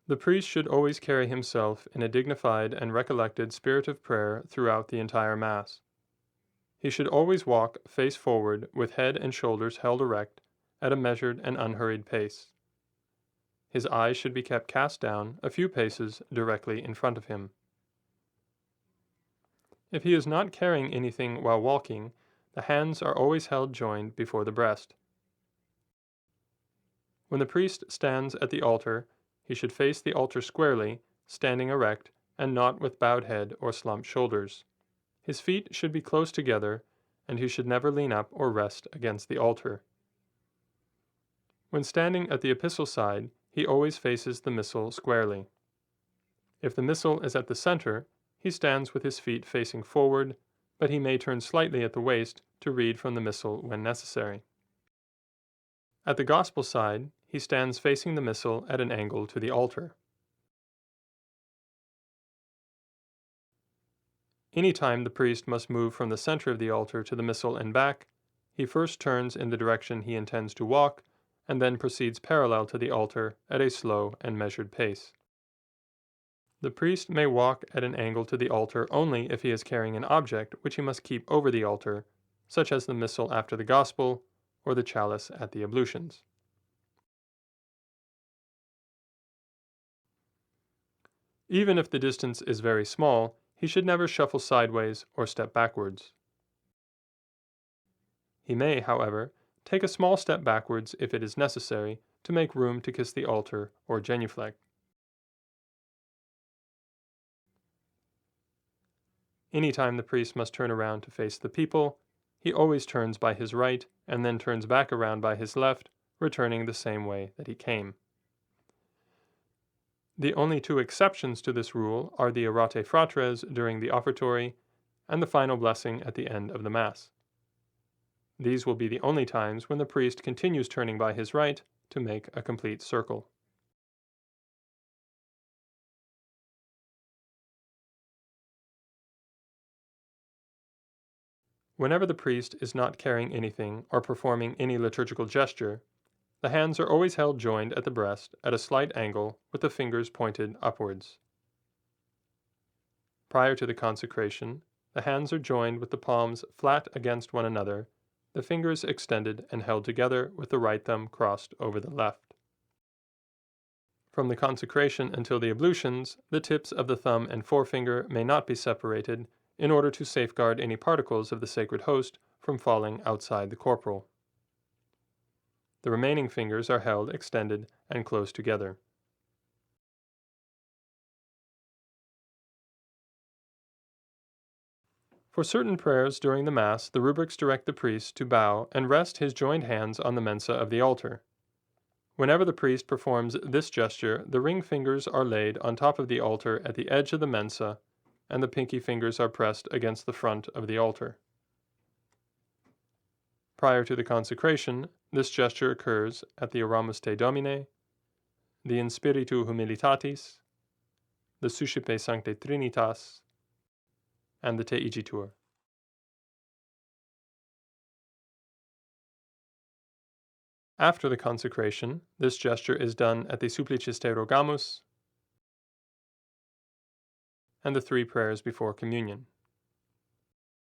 The priest should always carry himself in a dignified and recollected spirit of prayer throughout the entire Mass. He should always walk face forward with head and shoulders held erect at a measured and unhurried pace. His eyes should be kept cast down a few paces directly in front of him. If he is not carrying anything while walking, the hands are always held joined before the breast. When the priest stands at the altar, he should face the altar squarely, standing erect, and not with bowed head or slumped shoulders. His feet should be close together, and he should never lean up or rest against the altar. When standing at the epistle side, he always faces the Missal squarely. If the Missal is at the center, he stands with his feet facing forward, but he may turn slightly at the waist to read from the Missal when necessary. At the Gospel side, he stands facing the Missal at an angle to the altar. Any time the priest must move from the center of the altar to the Missal and back, he first turns in the direction he intends to walk, and then proceeds parallel to the altar at a slow and measured pace. The priest may walk at an angle to the altar only if he is carrying an object which he must keep over the altar, such as the Missal after the Gospel or the Chalice at the ablutions. Even if the distance is very small, he should never shuffle sideways or step backwards. He may, however, take a small step backwards if it is necessary to make room to kiss the altar or genuflect. Any time the priest must turn around to face the people, he always turns by his right and then turns back around by his left, returning the same way that he came. The only two exceptions to this rule are the Orate Fratres during the offertory and the final blessing at the end of the Mass. These will be the only times when the priest continues turning by his right to make a complete circle. Whenever the priest is not carrying anything or performing any liturgical gesture, the hands are always held joined at the breast at a slight angle with the fingers pointed upwards. Prior to the consecration, the hands are joined with the palms flat against one another, the fingers extended and held together with the right thumb crossed over the left. From the consecration until the ablutions, the tips of the thumb and forefinger may not be separated in order to safeguard any particles of the sacred host from falling outside the corporal. The remaining fingers are held extended and close together. For certain prayers during the Mass, the rubrics direct the priest to bow and rest his joined hands on the mensa of the altar. Whenever the priest performs this gesture, the ring fingers are laid on top of the altar at the edge of the mensa, and the pinky fingers are pressed against the front of the altar. Prior to the consecration, this gesture occurs at the Oramus Te Domine, the In Spiritu Humilitatis, the Suscipe Sancte Trinitas, and the Te Igitur. After the consecration, this gesture is done at the Supplices Te Rogamus and the three prayers before communion.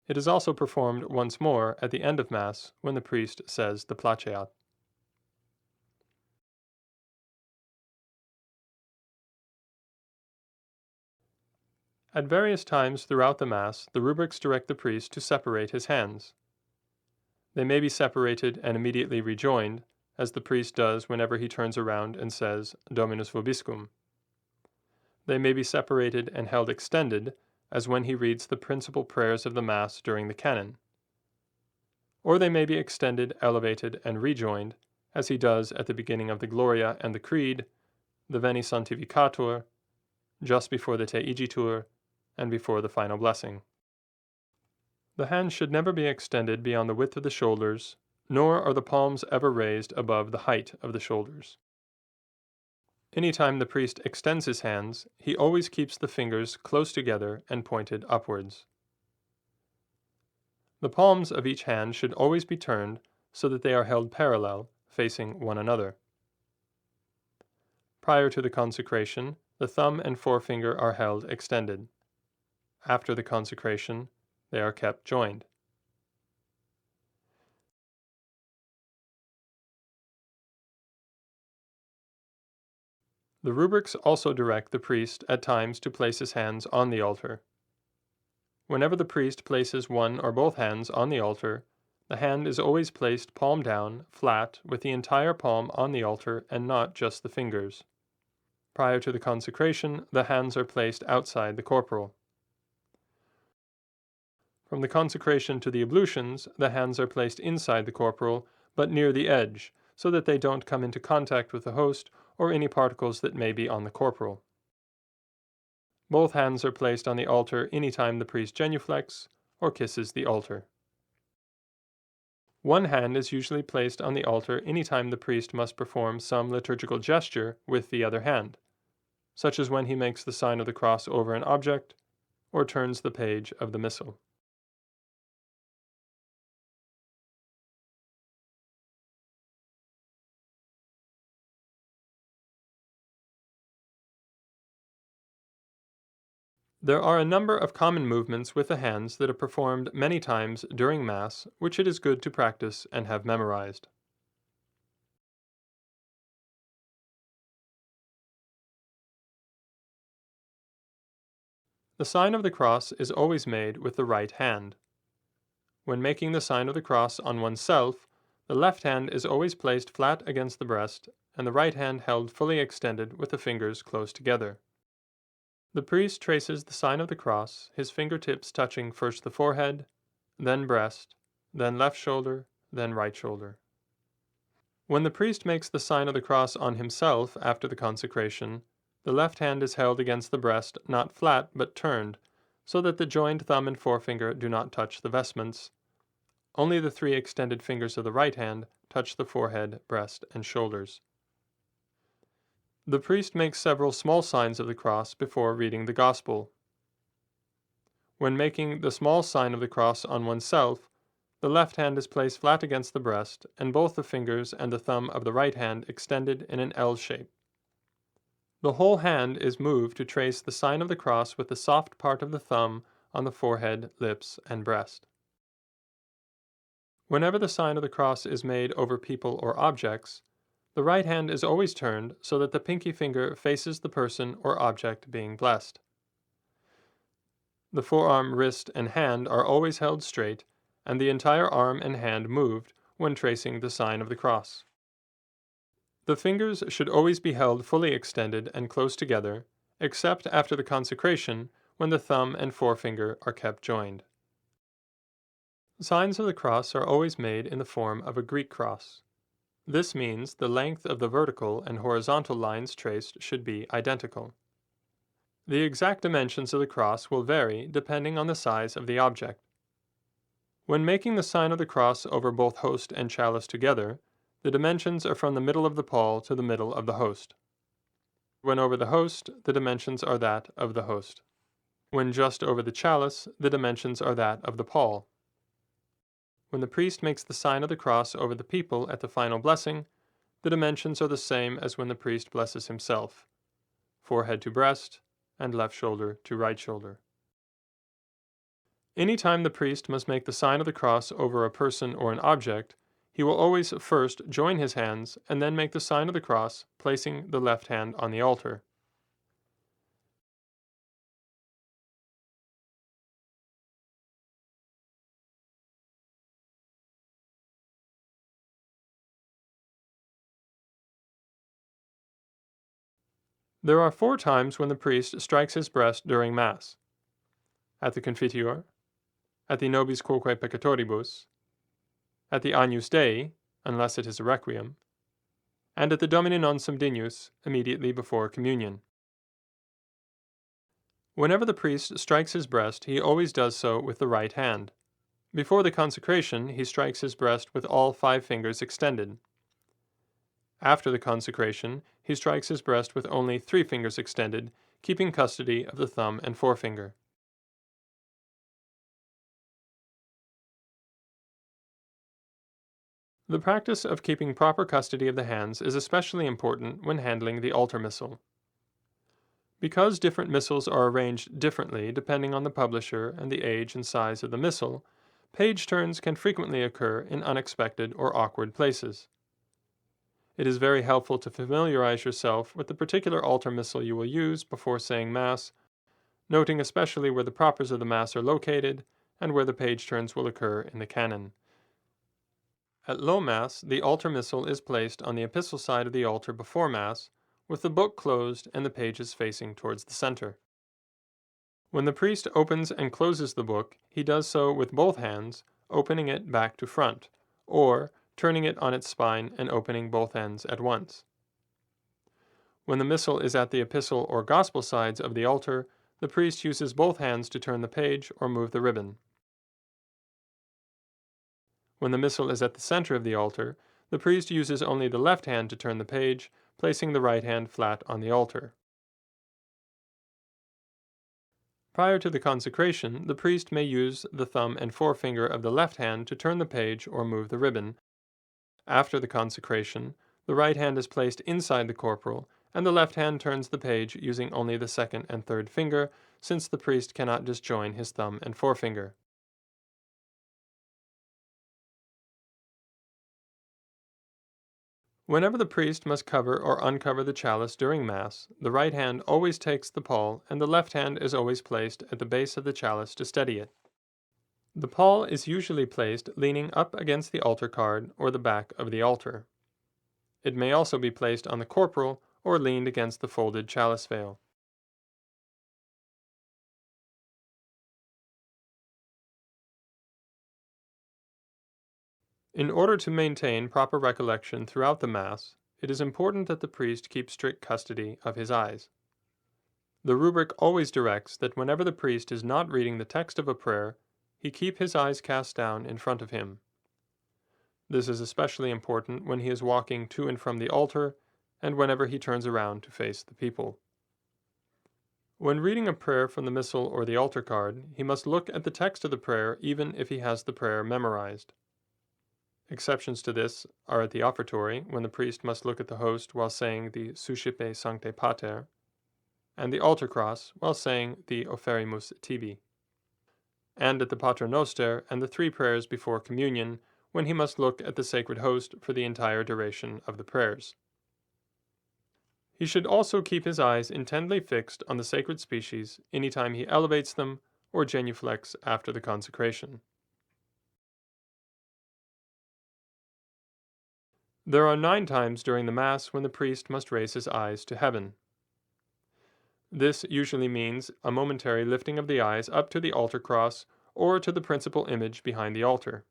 It is also performed once more at the end of Mass when the priest says the Placeat. At various times throughout the Mass, the rubrics direct the priest to separate his hands. They may be separated and immediately rejoined, as the priest does whenever he turns around and says, Dominus vobiscum. They may be separated and held extended, as when he reads the principal prayers of the Mass during the canon. Or they may be extended, elevated, and rejoined, as he does at the beginning of the Gloria and the Creed, the Veni Sanctificator, just before the Te Igitur, and before the final blessing. The hands should never be extended beyond the width of the shoulders, nor are the palms ever raised above the height of the shoulders. Any time the priest extends his hands, he always keeps the fingers close together and pointed upwards. The palms of each hand should always be turned so that they are held parallel, facing one another. Prior to the consecration, the thumb and forefinger are held extended. After the consecration, they are kept joined. The rubrics also direct the priest at times to place his hands on the altar. Whenever the priest places one or both hands on the altar, the hand is always placed palm down, flat, with the entire palm on the altar and not just the fingers. Prior to the consecration, the hands are placed outside the corporal. From the consecration to the ablutions, the hands are placed inside the corporal, but near the edge, so that they don't come into contact with the host or any particles that may be on the corporal. Both hands are placed on the altar anytime the priest genuflects or kisses the altar. One hand is usually placed on the altar anytime the priest must perform some liturgical gesture with the other hand, such as when he makes the sign of the cross over an object or turns the page of the Missal. There are a number of common movements with the hands that are performed many times during Mass, which it is good to practice and have memorized. The sign of the cross is always made with the right hand. When making the sign of the cross on oneself, the left hand is always placed flat against the breast, and the right hand held fully extended with the fingers close together. The priest traces the sign of the cross, his fingertips touching first the forehead, then breast, then left shoulder, then right shoulder. When the priest makes the sign of the cross on himself after the consecration, the left hand is held against the breast, not flat but turned, so that the joined thumb and forefinger do not touch the vestments. Only the 3 extended fingers of the right hand touch the forehead, breast, and shoulders. The priest makes several small signs of the cross before reading the Gospel. When making the small sign of the cross on oneself, the left hand is placed flat against the breast, and both the fingers and the thumb of the right hand extended in an L shape. The whole hand is moved to trace the sign of the cross with the soft part of the thumb on the forehead, lips, and breast. Whenever the sign of the cross is made over people or objects, the right hand is always turned so that the pinky finger faces the person or object being blessed. The forearm, wrist, and hand are always held straight, and the entire arm and hand moved when tracing the sign of the cross. The fingers should always be held fully extended and close together, except after the consecration, when the thumb and forefinger are kept joined. Signs of the cross are always made in the form of a Greek cross. This means the length of the vertical and horizontal lines traced should be identical. The exact dimensions of the cross will vary depending on the size of the object. When making the sign of the cross over both host and chalice together, the dimensions are from the middle of the pall to the middle of the host. When over the host, the dimensions are that of the host. When just over the chalice, the dimensions are that of the pall. When the priest makes the sign of the cross over the people at the final blessing, the dimensions are the same as when the priest blesses himself: forehead to breast, and left shoulder to right shoulder. Any time the priest must make the sign of the cross over a person or an object, he will always first join his hands and then make the sign of the cross, placing the left hand on the altar. There are 4 times when the priest strikes his breast during Mass: at the Confiteor, at the Nobis Quoque Peccatoribus, at the Agnus Dei, unless it is a Requiem, and at the Domine non sum dignus immediately before communion. Whenever the priest strikes his breast, he always does so with the right hand. Before the consecration, he strikes his breast with all 5 fingers extended. After the consecration, he strikes his breast with only 3 fingers extended, keeping custody of the thumb and forefinger. The practice of keeping proper custody of the hands is especially important when handling the altar missal. Because different missals are arranged differently depending on the publisher and the age and size of the missal, page turns can frequently occur in unexpected or awkward places. It is very helpful to familiarize yourself with the particular altar missal you will use before saying Mass, noting especially where the propers of the Mass are located and where the page turns will occur in the canon. At Low Mass, the altar missal is placed on the epistle side of the altar before Mass, with the book closed and the pages facing towards the center. When the priest opens and closes the book, he does so with both hands, opening it back to front, or turning it on its spine and opening both ends at once. When the missal is at the epistle or gospel sides of the altar, the priest uses both hands to turn the page or move the ribbon. When the missal is at the center of the altar, the priest uses only the left hand to turn the page, placing the right hand flat on the altar. Prior to the consecration, the priest may use the thumb and forefinger of the left hand to turn the page or move the ribbon. After the consecration, the right hand is placed inside the corporal, and the left hand turns the page using only the second and third finger, since the priest cannot disjoin his thumb and forefinger. Whenever the priest must cover or uncover the chalice during Mass, the right hand always takes the pall and the left hand is always placed at the base of the chalice to steady it. The pall is usually placed leaning up against the altar card or the back of the altar. It may also be placed on the corporal or leaned against the folded chalice veil. In order to maintain proper recollection throughout the Mass, it is important that the priest keep strict custody of his eyes. The rubric always directs that whenever the priest is not reading the text of a prayer, he keep his eyes cast down in front of him. This is especially important when he is walking to and from the altar and whenever he turns around to face the people. When reading a prayer from the Missal or the altar card, he must look at the text of the prayer even if he has the prayer memorized. Exceptions to this are at the offertory, when the priest must look at the host while saying the Suscipe Sancte Pater, and the altar cross while saying the Oferimus Tibi, and at the Pater Noster and the three prayers before communion, when he must look at the sacred host for the entire duration of the prayers. He should also keep his eyes intently fixed on the sacred species anytime he elevates them or genuflects after the consecration. There are 9 times during the Mass when the priest must raise his eyes to heaven. This usually means a momentary lifting of the eyes up to the altar cross or to the principal image behind the altar.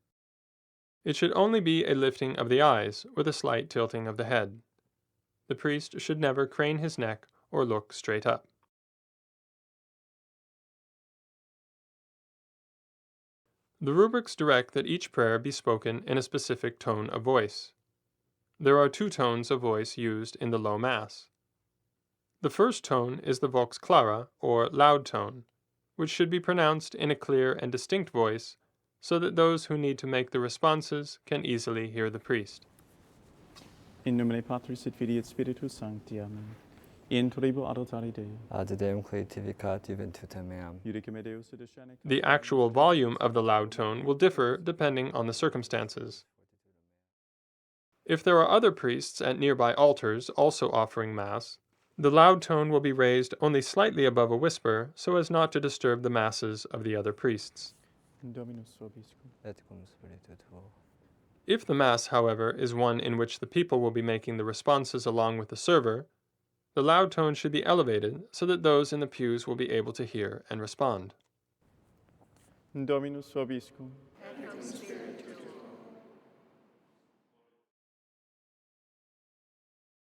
It should only be a lifting of the eyes with a slight tilting of the head. The priest should never crane his neck or look straight up. The rubrics direct that each prayer be spoken in a specific tone of voice. There are 2 tones of voice used in the Low Mass. The first tone is the vox clara, or loud tone, which should be pronounced in a clear and distinct voice, so that those who need to make the responses can easily hear the priest. In nomine Patris et Filii et Spiritus Sancti. Amen. In tribu adultari Dei. Ad Deum creativicat juventutem meam. Iudicum et Deus et Decene. The actual volume of the loud tone will differ depending on the circumstances. If there are other priests at nearby altars also offering Mass, the loud tone will be raised only slightly above a whisper so as not to disturb the masses of the other priests. Dominus vobiscum. Et cum spiritu tuo. If the Mass, however, is one in which the people will be making the responses along with the server, the loud tone should be elevated so that those in the pews will be able to hear and respond. Dominus vobiscum.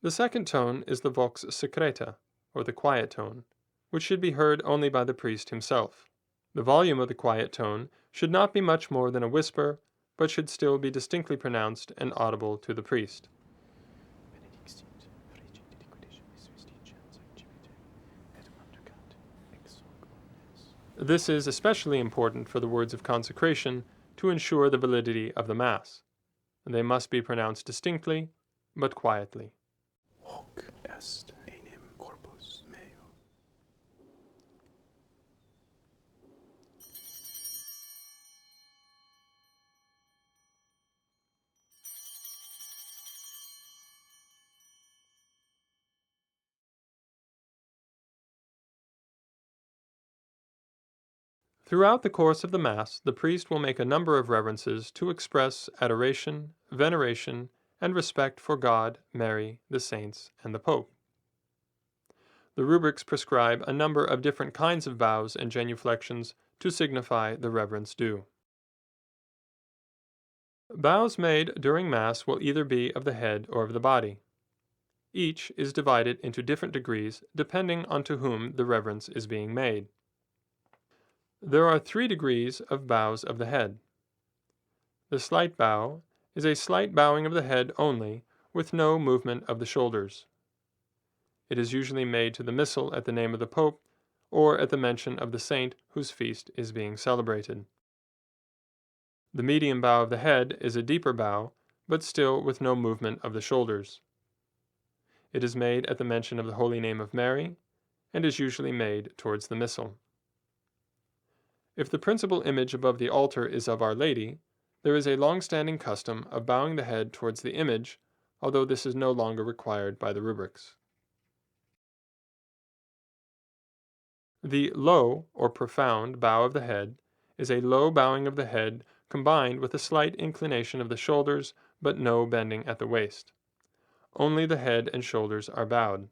The second tone is the vox secreta, or the quiet tone, which should be heard only by the priest himself. The volume of the quiet tone should not be much more than a whisper, but should still be distinctly pronounced and audible to the priest. This is especially important for the words of consecration to ensure the validity of the Mass. They must be pronounced distinctly, but quietly. Hoc est enim corpus meo. Throughout the course of the Mass, the priest will make a number of reverences to express adoration, veneration, and respect for God, Mary, the saints, and the Pope. The rubrics prescribe a number of different kinds of bows and genuflections to signify the reverence due. Bows made during Mass will either be of the head or of the body. Each is divided into different degrees depending on to whom the reverence is being made. There are 3 degrees of bows of the head. The slight bow is a slight bowing of the head only, with no movement of the shoulders. It is usually made to the Missal at the name of the Pope, or at the mention of the saint whose feast is being celebrated. The medium bow of the head is a deeper bow, but still with no movement of the shoulders. It is made at the mention of the holy name of Mary, and is usually made towards the Missal. If the principal image above the altar is of Our Lady, there is a long-standing custom of bowing the head towards the image, although this is no longer required by the rubrics. The low, or profound, bow of the head is a low bowing of the head combined with a slight inclination of the shoulders, but no bending at the waist. Only the head and shoulders are bowed.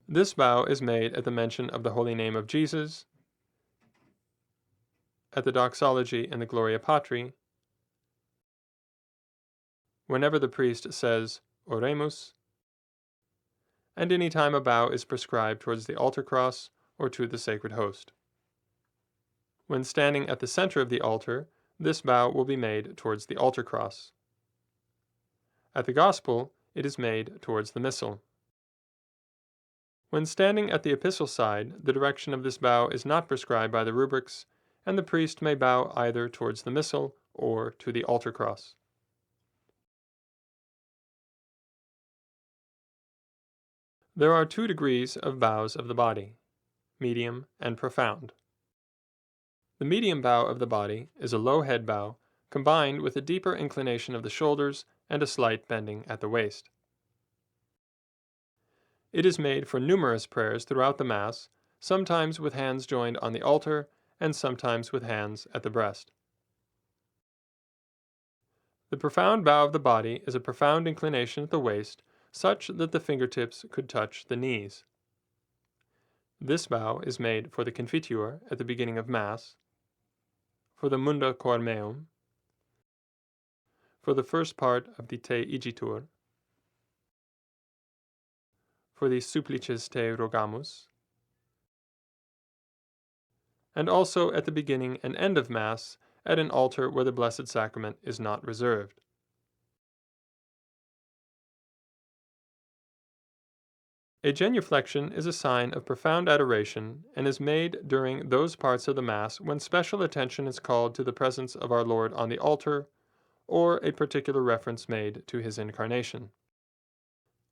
This bow is made at the mention of the holy name of Jesus, at the doxology and the Gloria Patri, whenever the priest says Oremus, and any time a bow is prescribed towards the altar cross or to the sacred host. When standing at the center of the altar, this bow will be made towards the altar cross. At the Gospel, it is made towards the Missal. When standing at the epistle side, the direction of this bow is not prescribed by the rubrics, and the priest may bow either towards the Missal or to the altar cross. There are 2 degrees of bows of the body, medium and profound. The medium bow of the body is a low head bow combined with a deeper inclination of the shoulders and a slight bending at the waist. It is made for numerous prayers throughout the Mass, sometimes with hands joined on the altar and sometimes with hands at the breast. The profound bow of the body is a profound inclination at the waist, such that the fingertips could touch the knees. This bow is made for the Confiteor at the beginning of Mass, for the Munda Cor Meum, for the first part of the Te Igitur, for the Supplices Te Rogamus, and also at the beginning and end of Mass at an altar where the Blessed Sacrament is not reserved. A genuflection is a sign of profound adoration and is made during those parts of the Mass when special attention is called to the presence of our Lord on the altar, or a particular reference made to his incarnation.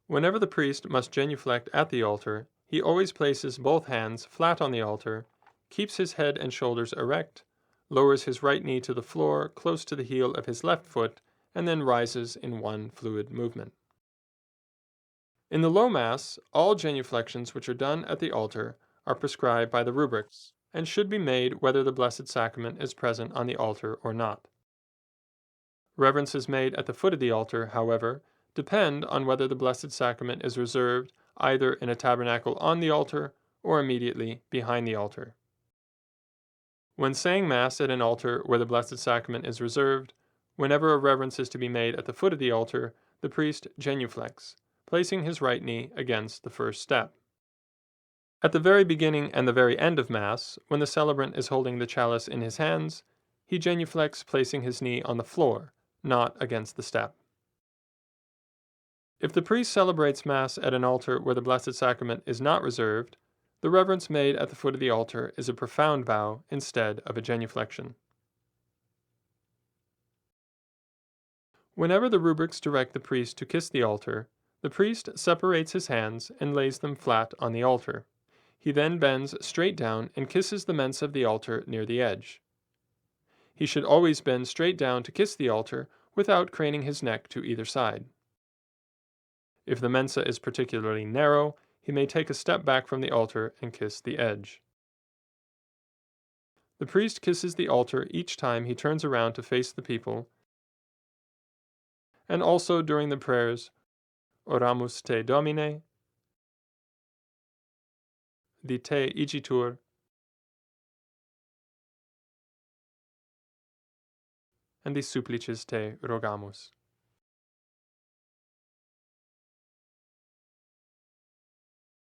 Whenever the priest must genuflect at the altar, he always places both hands flat on the altar, keeps his head and shoulders erect, lowers his right knee to the floor close to the heel of his left foot, and then rises in one fluid movement. In the Low Mass, all genuflections which are done at the altar are prescribed by the rubrics, and should be made whether the Blessed Sacrament is present on the altar or not. Reverences made at the foot of the altar, however, depend on whether the Blessed Sacrament is reserved either in a tabernacle on the altar or immediately behind the altar. When saying Mass at an altar where the Blessed Sacrament is reserved, whenever a reverence is to be made at the foot of the altar, the priest genuflects, placing his right knee against the first step. At the very beginning and the very end of Mass, when the celebrant is holding the chalice in his hands, he genuflects placing his knee on the floor, not against the step. If the priest celebrates Mass at an altar where the Blessed Sacrament is not reserved, the reverence made at the foot of the altar is a profound bow instead of a genuflection. Whenever the rubrics direct the priest to kiss the altar, the priest separates his hands and lays them flat on the altar. He then bends straight down and kisses the mensa of the altar near the edge. He should always bend straight down to kiss the altar without craning his neck to either side. If the mensa is particularly narrow, he may take a step back from the altar and kiss the edge. The priest kisses the altar each time he turns around to face the people, and also during the prayers Oramus te Domine, the Te Igitur, and the Supplices te Rogamus.